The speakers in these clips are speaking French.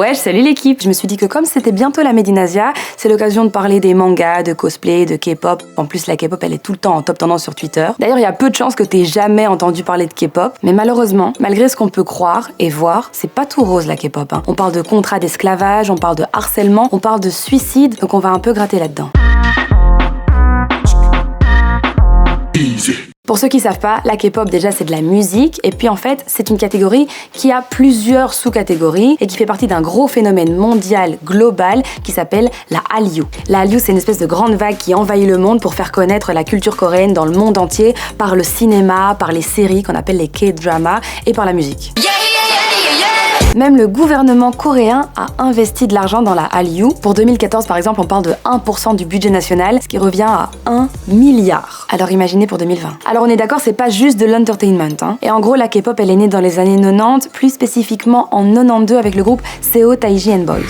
Ouais, salut l'équipe. Je me suis dit que comme c'était bientôt la Made in Asia, c'est l'occasion de parler des mangas, de cosplay, de K-pop. En plus, la K-pop, elle est tout le temps en top tendance sur Twitter. D'ailleurs, il y a peu de chances que t'aies jamais entendu parler de K-pop. Mais malheureusement, malgré ce qu'on peut croire et voir, c'est pas tout rose la K-pop. On parle de contrats d'esclavage, on parle de harcèlement, on parle de suicide, donc on va un peu gratter là-dedans. Easy. Pour ceux qui savent pas, la K-pop déjà c'est de la musique et puis en fait c'est une catégorie qui a plusieurs sous-catégories et qui fait partie d'un gros phénomène mondial, global, qui s'appelle la Hallyu. La Hallyu c'est une espèce de grande vague qui envahit le monde pour faire connaître la culture coréenne dans le monde entier par le cinéma, par les séries qu'on appelle les K-dramas et par la musique. Même le gouvernement coréen a investi de l'argent dans la Hallyu. Pour 2014, par exemple, on parle de 1% du budget national, ce qui revient à 1 milliard. Alors imaginez pour 2020. Alors on est d'accord, c'est pas juste de l'entertainment. Et en gros, la K-pop, elle est née dans les années 90, plus spécifiquement en 92 avec le groupe Seo Taiji and Boys.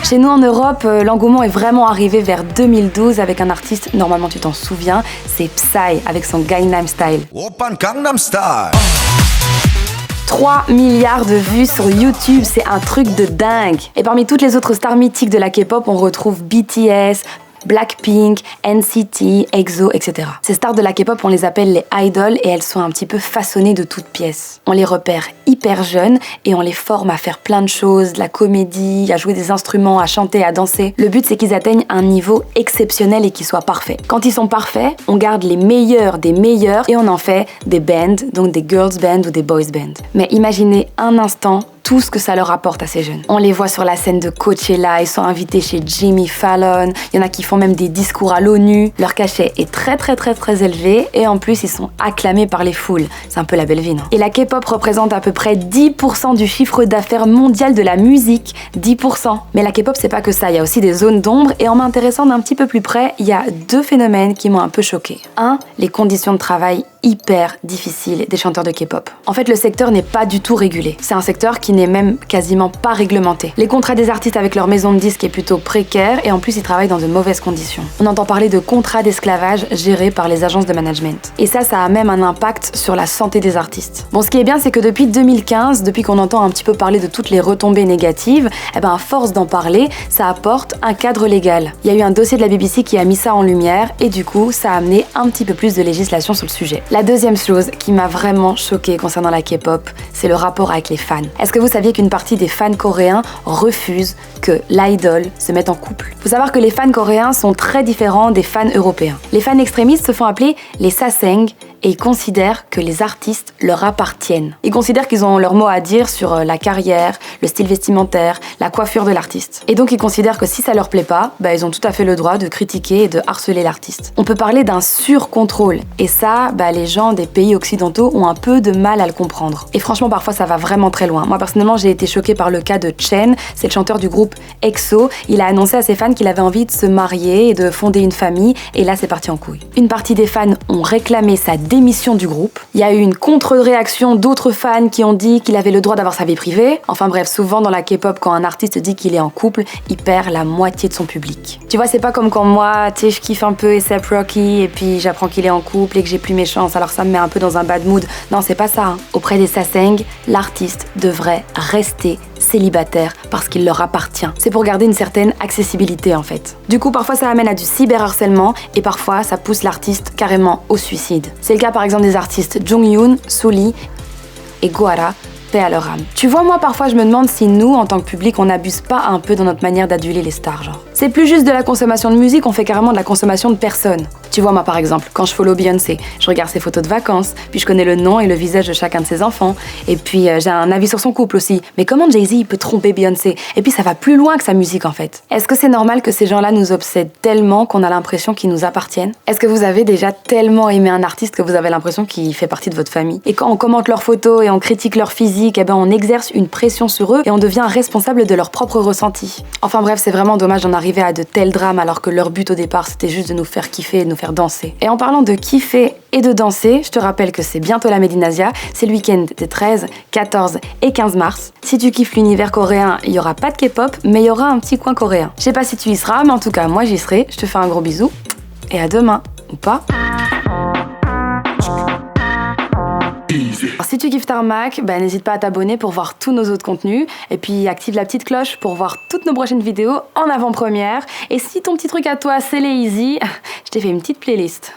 Chez nous en Europe, l'engouement est vraiment arrivé vers 2012 avec un artiste, normalement tu t'en souviens, c'est Psy avec son Gangnam Style. Oppan Gangnam Style. 3 milliards de vues sur YouTube, c'est un truc de dingue. Et parmi toutes les autres stars mythiques de la K-pop, on retrouve BTS, Blackpink, NCT, EXO, etc. Ces stars de la K-pop, on les appelle les idols et elles sont un petit peu façonnées de toutes pièces. On les repère hyper jeunes et on les forme à faire plein de choses, de la comédie, à jouer des instruments, à chanter, à danser. Le but, c'est qu'ils atteignent un niveau exceptionnel et qu'ils soient parfaits. Quand ils sont parfaits, on garde les meilleurs des meilleurs et on en fait des bands, donc des girls bands ou des boys bands. Mais imaginez un instant tout ce que ça leur apporte à ces jeunes. On les voit sur la scène de Coachella, ils sont invités chez Jimmy Fallon, il y en a qui font même des discours à l'ONU. Leur cachet est très élevé et en plus ils sont acclamés par les foules. C'est un peu la belle vie, non ? Et la K-pop représente à peu près 10% du chiffre d'affaires mondial de la musique. 10%. Mais la K-pop c'est pas que ça, il y a aussi des zones d'ombre et en m'intéressant d'un petit peu plus près, il y a 2 phénomènes qui m'ont un peu choquée. 1, les conditions de travail hyper difficile des chanteurs de K-pop. En fait, le secteur n'est pas du tout régulé. C'est un secteur qui n'est même quasiment pas réglementé. Les contrats des artistes avec leur maison de disques est plutôt précaire et en plus, ils travaillent dans de mauvaises conditions. On entend parler de contrats d'esclavage gérés par les agences de management. Et ça a même un impact sur la santé des artistes. Bon, ce qui est bien, c'est que depuis 2015, depuis qu'on entend un petit peu parler de toutes les retombées négatives, à force d'en parler, ça apporte un cadre légal. Il y a eu un dossier de la BBC qui a mis ça en lumière et du coup, ça a amené un petit peu plus de législation sur le sujet. La deuxième chose qui m'a vraiment choquée concernant la K-pop, c'est le rapport avec les fans. Est-ce que vous saviez qu'une partie des fans coréens refusent que l'idol se mette en couple ? Faut savoir que les fans coréens sont très différents des fans européens. Les fans extrémistes se font appeler les saseng et ils considèrent que les artistes leur appartiennent. Ils considèrent qu'ils ont leur mot à dire sur la carrière, le style vestimentaire, la coiffure de l'artiste. Et donc ils considèrent que si ça leur plaît pas, ils ont tout à fait le droit de critiquer et de harceler l'artiste. On peut parler d'un surcontrôle et ça, les gens des pays occidentaux ont un peu de mal à le comprendre. Et franchement, parfois ça va vraiment très loin. Moi personnellement, j'ai été choquée par le cas de Chen, c'est le chanteur du groupe EXO. Il a annoncé à ses fans qu'il avait envie de se marier et de fonder une famille et là c'est parti en couille. Une partie des fans ont réclamé sa démission du groupe. Il y a eu une contre-réaction d'autres fans qui ont dit qu'il avait le droit d'avoir sa vie privée. Enfin bref, souvent dans la K-pop, quand un artiste dit qu'il est en couple, il perd la moitié de son public. Tu vois, c'est pas comme quand moi, je kiffe un peu A$AP Rocky et puis j'apprends qu'il est en couple et que j'ai plus mes chances, alors ça me met un peu dans un bad mood. Non, c'est pas ça. Auprès des saseng, l'artiste devrait rester célibataire parce qu'il leur appartient. C'est pour garder une certaine accessibilité en fait. Du coup, parfois ça amène à du cyberharcèlement et parfois ça pousse l'artiste carrément au suicide. C'est le cas par exemple des artistes Jonghyun, Sulli et Gohara, paix à leur âme. Tu vois, moi parfois je me demande si nous, en tant que public, on n'abuse pas un peu dans notre manière d'aduler les stars, genre. C'est plus juste de la consommation de musique, on fait carrément de la consommation de personnes. Tu vois, moi par exemple, quand je follow Beyoncé, je regarde ses photos de vacances, puis je connais le nom et le visage de chacun de ses enfants, et puis j'ai un avis sur son couple aussi. Mais comment Jay-Z il peut tromper Beyoncé ? Et puis ça va plus loin que sa musique en fait. Est-ce que c'est normal que ces gens-là nous obsèdent tellement qu'on a l'impression qu'ils nous appartiennent ? Est-ce que vous avez déjà tellement aimé un artiste que vous avez l'impression qu'il fait partie de votre famille ? Et quand on commente leurs photos et on critique leur physique, on exerce une pression sur eux et on devient responsable de leur propre ressenti. Enfin bref, c'est vraiment dommage d'en arriver à de tels drames alors que leur but au départ c'était juste de nous faire kiffer et de nous faire danser. Et en parlant de kiffer et de danser, je te rappelle que c'est bientôt la Made in Asia, c'est le week-end des 13, 14 et 15 mars. Si tu kiffes l'univers coréen, il y aura pas de K-pop, mais il y aura un petit coin coréen. Je sais pas si tu y seras, mais en tout cas moi j'y serai. Je te fais un gros bisou et à demain, ou pas. Easy. Alors, si tu kiffes Tarmac, n'hésite pas à t'abonner pour voir tous nos autres contenus. Et puis active la petite cloche pour voir toutes nos prochaines vidéos en avant-première. Et si ton petit truc à toi c'est les easy, je t'ai fait une petite playlist.